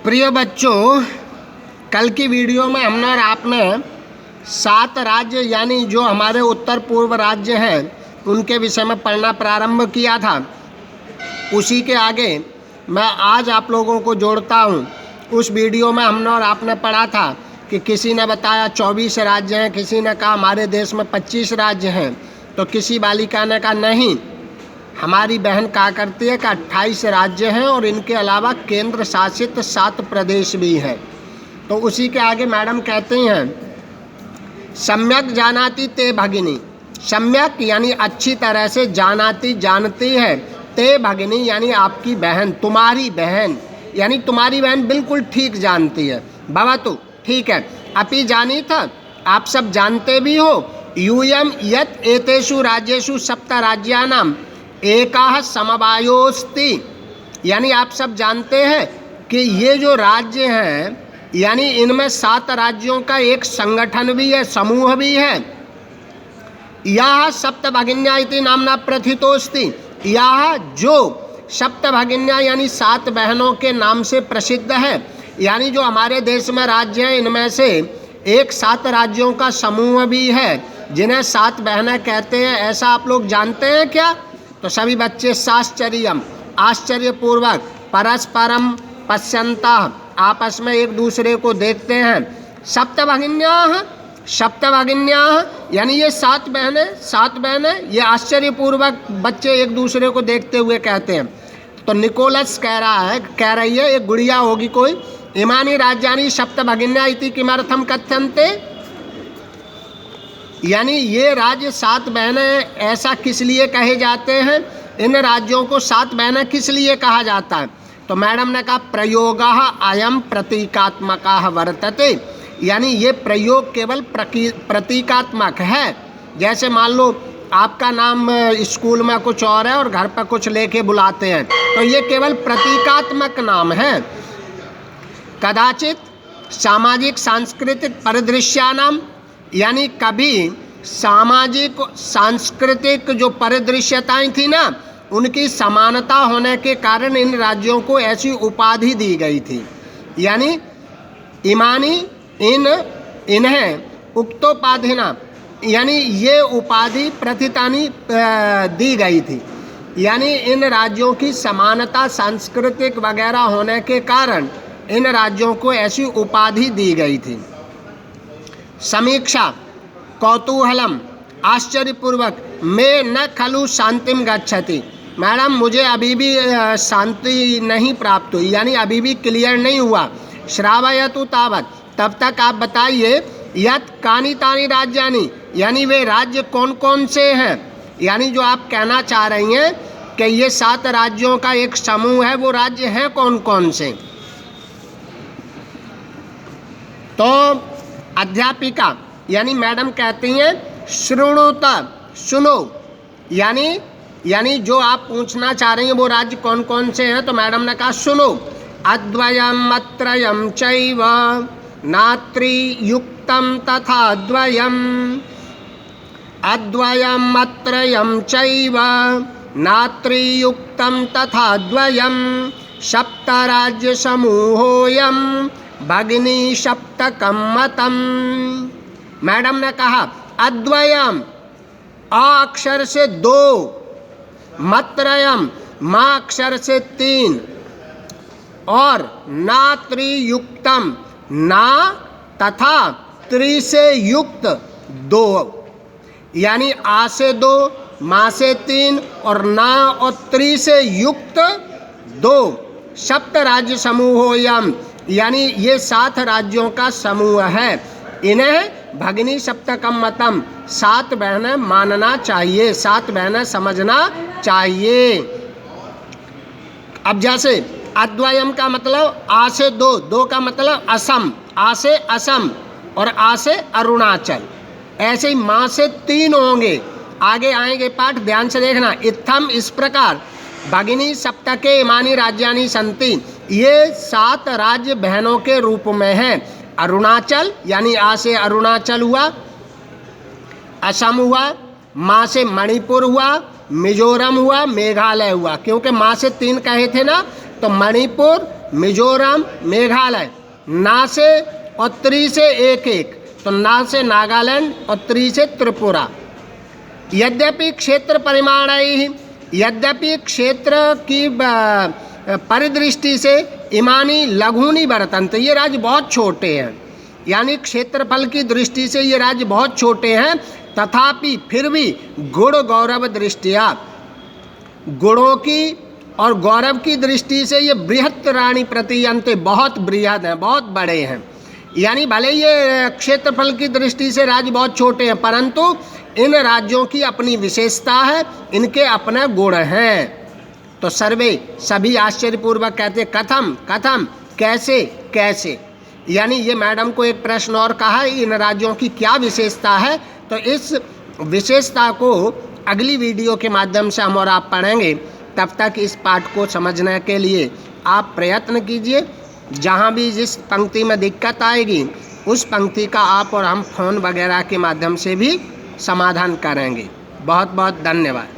प्रिय बच्चों, कल की वीडियो में हमने और आपने 7 राज्य यानी जो हमारे उत्तर पूर्व राज्य हैं उनके विषय में पढ़ना प्रारंभ किया था। उसी के आगे मैं आज आप लोगों को जोड़ता हूँ। उस वीडियो में हमने और आपने पढ़ा था कि किसी ने बताया 24 राज्य हैं, किसी ने कहा हमारे देश में 25 राज्य हैं, तो किसी बालिका ने कहा नहीं, हमारी बहन कहा करती है कि 28 राज्य हैं और इनके अलावा केंद्र शासित 7 प्रदेश भी हैं। तो उसी के आगे मैडम कहते हैं सम्यक जानाति ते भगिनी। सम्यक यानी अच्छी तरह से, जानाति जानती है, ते भगिनी यानी आपकी बहन, तुम्हारी बहन, यानी तुम्हारी बहन बिल्कुल ठीक जानती है। भवतु ठीक है। अपि जानी था, आप सब जानते भी हो, यूयम यत एतेषु राज्येषु 7 राज्यानां एकाः समवायोस्ति, यानी आप सब जानते हैं कि ये जो राज्य हैं यानी इनमें 7 राज्यों का एक संगठन भी है, समूह भी है। यह सप्तभगिन्या इति नामना प्रथितोस्ति, यह जो सप्तभगिन्या यानी 7 बहनों के नाम से प्रसिद्ध है। यानी जो हमारे देश में राज्य हैं इनमें से एक 7 राज्यों का समूह भी है जिन्हें 7 बहनें कहते हैं। ऐसा आप लोग जानते हैं क्या? तो सभी बच्चे साश्चर्यम आश्चर्यपूर्वक परस्परम पश्यन्तः आपस में एक दूसरे को देखते हैं। सप्तभगिन्याः, सप्तभगिन्याः यानी ये 7 बहनें, ये आश्चर्यपूर्वक बच्चे एक दूसरे को देखते हुए कहते हैं। तो निकोलस कह रही है एक गुड़िया होगी कोई, इमानी राज्यानि सप्तभगिन्या इति किमर्थम कथ्यन्ते, यानी ये राज्य 7 बहनें ऐसा किस लिए कहे जाते हैं, इन राज्यों को 7 बहनें किस लिए कहा जाता है? तो मैडम ने कहा प्रयोगः अयम प्रतीकात्मकः वर्तते, यानी ये प्रयोग केवल प्रतीकात्मक है। जैसे मान लो आपका नाम स्कूल में कुछ और है और घर पर कुछ लेके बुलाते हैं, तो ये केवल प्रतीकात्मक नाम है। कदाचित सामाजिक सांस्कृतिक परिदृश्यानाम, यानी कभी सामाजिक सांस्कृतिक जो परिदृश्यताएं थी ना, उनकी समानता होने के कारण इन राज्यों को ऐसी उपाधि दी गई थी। यानी इमानी इन्हें उक्तोपाधिना, यानी ये उपाधि प्रथितानी दी गई थी। यानी इन राज्यों की समानता सांस्कृतिक वगैरह होने के कारण इन राज्यों को ऐसी उपाधि दी गई थी। समीक्षा कौतूहलम आश्चर्यपूर्वक में न खलु शांतिम गच्छति, मैडम मुझे अभी भी शांति नहीं प्राप्त हुई, यानी अभी भी क्लियर नहीं हुआ। श्रावयतु तावत, तब तक आप बताइए, यत कानि तानि राज्यानि, यानी वे राज्य कौन कौन से हैं। यानी जो आप कहना चाह रही हैं कि ये 7 राज्यों का एक समूह है, वो राज्य हैं कौन कौन से? तो अध्यापिका यानी मैडम कहती हैं शृणुत, सुनो, यानी जो आप पूछना चाह रही हैं वो राज्य कौन कौन से हैं। तो मैडम ने कहा सुनो, अद्वयम अत्रयम चैव नात्रियुक्तम तथा द्वयम, अद्वयम अत्रयम चैव नात्रियुक्तम तथा द्वयम, सप्तराज्य समूहोयम भगिनी सप्तकम मतम। मैडम ने कहा अद्वयम अ अक्षर से 2, मत्रयम मा अक्षर से 3 और नात्रियुक्तम ना तथा त्रि से युक्त 2, यानी आ से 2, मा से 3 और ना और त्रि से युक्त 2, सप्त राज्य समूहोयम, यानी ये 7 राज्यों का समूह है। इन्हें भगिनी सप्तकम मतम, 7 बहनें मानना चाहिए, 7 बहनें समझना चाहिए। अब जैसे अद्वयम का मतलब आ से 2, 2 का मतलब असम, आ से असम और आ से अरुणाचल। ऐसे ही माँ से 3 होंगे, आगे आएंगे पाठ, ध्यान से देखना। इत्थम इस प्रकार भगिनी सप्तके इमानी राज्यानि सन्ति, ये 7 राज्य बहनों के रूप में हैं। अरुणाचल यानी आ से अरुणाचल हुआ, असम हुआ, माँ से मणिपुर हुआ, मिजोरम हुआ, मेघालय हुआ। क्योंकि माँ से 3 कहे थे ना, तो मणिपुर, मिजोरम, मेघालय। ना से और त्रि से एक एक, तो ना से नागालैंड और त्रि से त्रिपुरा। यद्यपि क्षेत्र परिमाणैः, यद्यपि क्षेत्र की परिदृष्टि से इमानी लघूनि वर्तन्ते, ये राज्य बहुत छोटे हैं, यानी क्षेत्रफल की दृष्टि से ये राज्य बहुत छोटे हैं, तथापि फिर भी गुण गौरव दृष्टिया, गुणों की और गौरव की दृष्टि से ये बृहत् राणी प्रतीयन्ते, बहुत बृहद हैं, बहुत बड़े हैं। यानी भले ये क्षेत्रफल की दृष्टि से राज्य बहुत छोटे हैं, परंतु इन राज्यों की अपनी विशेषता है, इनके अपने गुण हैं। तो सर्वे, सभी आश्चर्यपूर्वक कहते कथम, कथम, कैसे, कैसे। यानी ये मैडम को एक प्रश्न और कहा, इन राज्यों की क्या विशेषता है, तो इस विशेषता को अगली वीडियो के माध्यम से हम और आप पढ़ेंगे। तब तक इस पाठ को समझने के लिए आप प्रयत्न कीजिए। जहाँ भी जिस पंक्ति में दिक्कत आएगी उस पंक्ति का आप और हम फ़ोन वगैरह के माध्यम से भी समाधान करेंगे। बहुत बहुत धन्यवाद।